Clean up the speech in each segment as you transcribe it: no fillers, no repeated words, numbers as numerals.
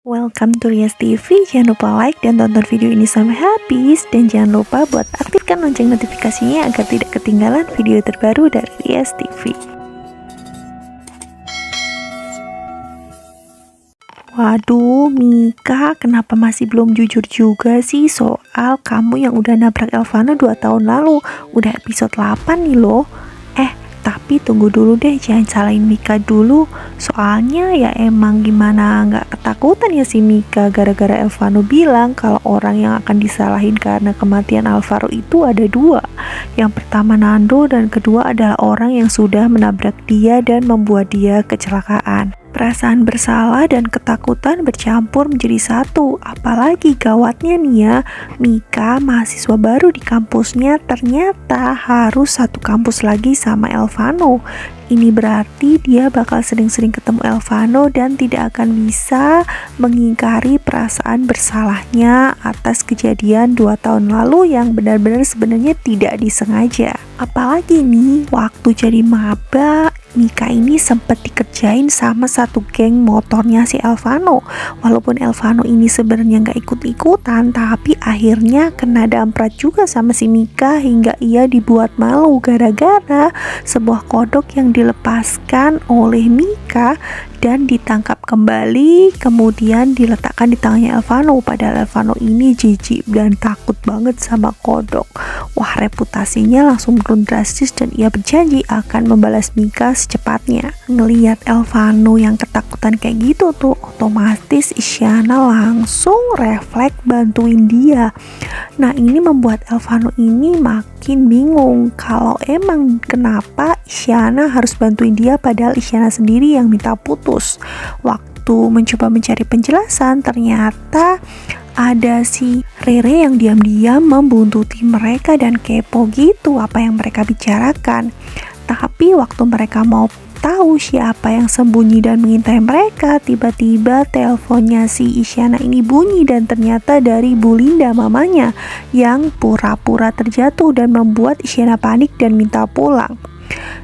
Welcome to Rias TV. Jangan lupa like dan tonton video ini sampai habis. Dan jangan lupa buat aktifkan lonceng notifikasinya agar tidak ketinggalan video terbaru dari Rias TV. Waduh, Mika, kenapa masih belum jujur juga sih soal kamu yang udah nabrak Elvano 2 tahun lalu? Udah episode 8 nih loh. Tapi tunggu dulu deh, jangan salahin Mika dulu. Soalnya ya emang gimana nggak ketakutan ya si Mika gara-gara Elvano bilang kalau orang yang akan disalahin karena kematian Alvaro itu ada dua. Yang pertama Nando dan kedua adalah orang yang sudah menabrak dia dan membuat dia kecelakaan. Perasaan bersalah dan ketakutan bercampur menjadi satu. Apalagi gawatnya nih ya, Mika mahasiswa baru di kampusnya ternyata harus satu kampus lagi sama Elvano. Ini berarti dia bakal sering-sering ketemu Elvano dan tidak akan bisa mengingkari perasaan bersalahnya atas kejadian 2 tahun lalu yang benar-benar sebenarnya tidak disengaja. Apalagi nih, waktu jadi maba, Mika ini sempat dikerjain sama satu geng motornya si Elvano. Walaupun Elvano ini sebenarnya nggak ikut-ikutan, tapi akhirnya kena damprat juga sama si Mika hingga ia dibuat malu gara-gara sebuah kodok yang dilepaskan oleh Mika dan ditangkap kembali, kemudian diletakkan di tangannya Elvano. Padahal Elvano ini jijik dan takut banget sama kodok. Wah, reputasinya langsung turun drastis dan ia berjanji akan membalas Mika secepatnya. Ngelihat Elvano yang ketakutan kayak gitu tuh, otomatis Isyana langsung refleks bantuin dia. Nah, ini membuat Elvano ini makin bingung kalau emang kenapa Isyana harus bantuin dia padahal Isyana sendiri yang minta putus. Waktu mencoba mencari penjelasan, ternyata ada si Rere yang diam-diam membuntuti mereka dan kepo gitu apa yang mereka bicarakan. Tapi waktu mereka mau tahu siapa yang sembunyi dan mengintai mereka, tiba-tiba teleponnya si Isyana ini bunyi dan ternyata dari Bu Linda mamanya yang pura-pura terjatuh dan membuat Isyana panik dan minta pulang.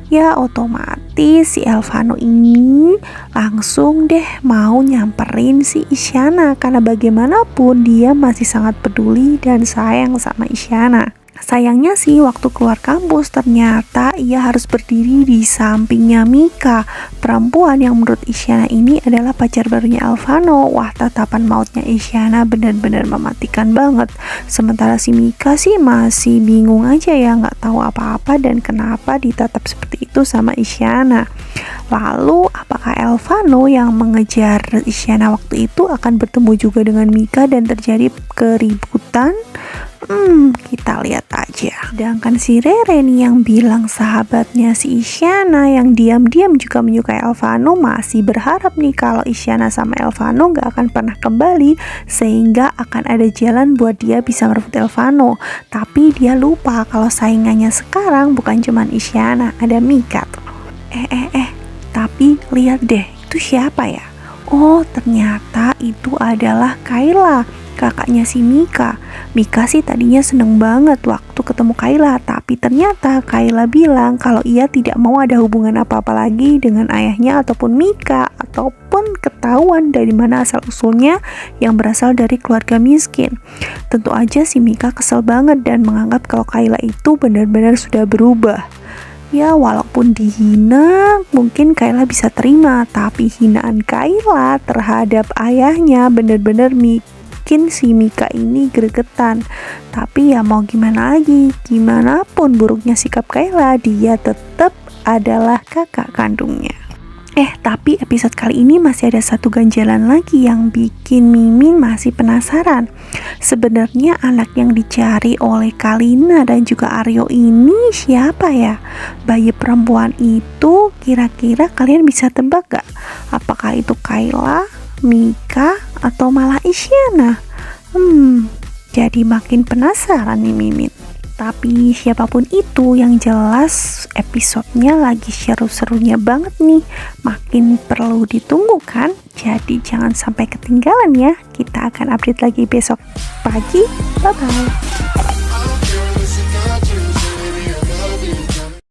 Ya otomatis si Elvano ini langsung deh mau nyamperin si Isyana karena bagaimanapun dia masih sangat peduli dan sayang sama Isyana. Sayangnya sih waktu keluar kampus ternyata ia harus berdiri di sampingnya Mika, perempuan yang menurut Isyana ini adalah pacar barunya Elvano. Wah, tatapan mautnya Isyana benar-benar mematikan banget. Sementara si Mika sih masih bingung aja ya, nggak tahu apa-apa dan kenapa ditatap seperti itu sama Isyana. Lalu apakah Elvano yang mengejar Isyana waktu itu akan bertemu juga dengan Mika dan terjadi keributan? Kita lihat aja. Sedangkan si Rere nih yang bilang sahabatnya si Isyana yang diam-diam juga menyukai Elvano masih berharap nih kalau Isyana sama Elvano gak akan pernah kembali sehingga akan ada jalan buat dia bisa merebut Elvano. Tapi dia lupa kalau saingannya sekarang bukan cuman Isyana, ada Mika tuh. Tapi lihat deh, itu siapa ya? Oh, ternyata itu adalah Kayla, kakaknya si Mika. Mika sih tadinya seneng banget waktu ketemu Kayla, tapi ternyata Kayla bilang kalau ia tidak mau ada hubungan apa-apa lagi dengan ayahnya ataupun Mika, ataupun ketahuan dari mana asal usulnya yang berasal dari keluarga miskin. Tentu aja si Mika kesel banget dan menganggap kalau Kayla itu benar-benar sudah berubah. Ya walaupun dihina mungkin Kayla bisa terima, tapi hinaan Kayla terhadap ayahnya benar-benar bikin si Mika ini gregetan. Tapi ya mau gimana lagi, gimana pun buruknya sikap Kayla, dia tetap adalah kakak kandungnya. Tapi episode kali ini masih ada satu ganjalan lagi yang bikin Mimin masih penasaran. Sebenarnya anak yang dicari oleh Kalina dan juga Aryo ini siapa ya? Bayi perempuan itu kira-kira kalian bisa tebak gak? Apakah itu Kayla, Mika, atau malah Isyana? Jadi makin penasaran nih Mimin. Tapi siapapun itu yang jelas episodenya lagi seru-serunya banget nih. Makin perlu ditunggu kan? Jadi jangan sampai ketinggalan ya. Kita akan update lagi besok pagi. Bye-bye.